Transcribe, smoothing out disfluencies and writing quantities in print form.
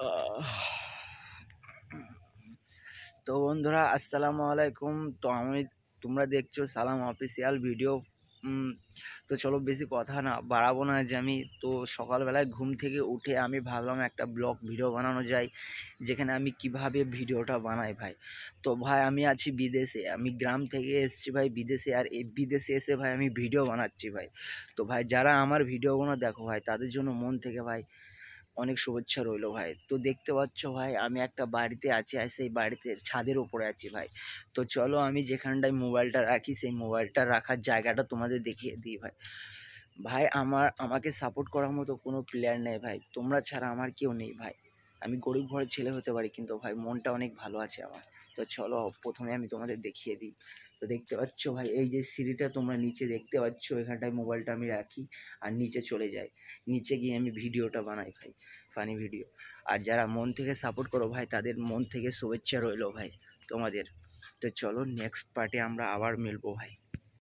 আহ, তো বন্ধুরা আসসালামু আলাইকুম। তো তোমরা দেখছো সালাম অফিসিয়াল ভিডিও। তো চলো বেশি কথা না বাড়াবো না, যে আমি তো সকালবেলায় ঘুম থেকে উঠে আমি ভাবলাম একটা ব্লগ ভিডিও বানানো যায়, যেখানে আমি কিভাবে ভিডিওটা বানাই ভাই। তো ভাই আমি আছি বিদেশে, আমি গ্রাম থেকে এসেছি ভাই বিদেশে, আর এই বিদেশে এসে ভাই আমি ভিডিও বানাচ্ছি ভাই। তো ভাই যারা আমার ভিডিওগুলো দেখো ভাই, তাদের জন্য মন থেকে ভাই অনেক শুভেচ্ছা রইলো ভাই। তো দেখতে পাচ্ছ ভাই আমি একটা বাড়িতে আছি, আর সেই বাড়িতে ছাদের উপরে আছি ভাই। তো চলো আমি যেখানটায় মোবাইলটা রাখি সেই মোবাইলটা রাখার জায়গাটা তোমাদের দেখিয়ে দিই ভাই। ভাই আমাকে সাপোর্ট করার মতো কোনো প্লেয়ার নেই ভাই, তোমরা ছাড়া আমার কেউ নেই ভাই। আমি গরিব ঘরের ছেলে হতে পারি, কিন্তু ভাই মনটা অনেক ভালো আছে আমার। তো চলো প্রথমে আমি তোমাদের দেখিয়ে দিই। তো দেখতে পাচ্ছ ভাই এই যে সিঁড়িটা তোমরা নিচে দেখতে পাচ্ছ, এখানটায় মোবাইলটা আমি রাখি আর নিচে চলে যাই। নিচে গিয়ে আমি ভিডিওটা বানাই ভাই, ফানি ভিডিও। আর যারা মন থেকে সাপোর্ট করো ভাই, তাদের মন থেকে শুভেচ্ছা রইলো ভাই তোমাদের। তো চলো নেক্সট পার্টে আমরা আবার মিলবো ভাই।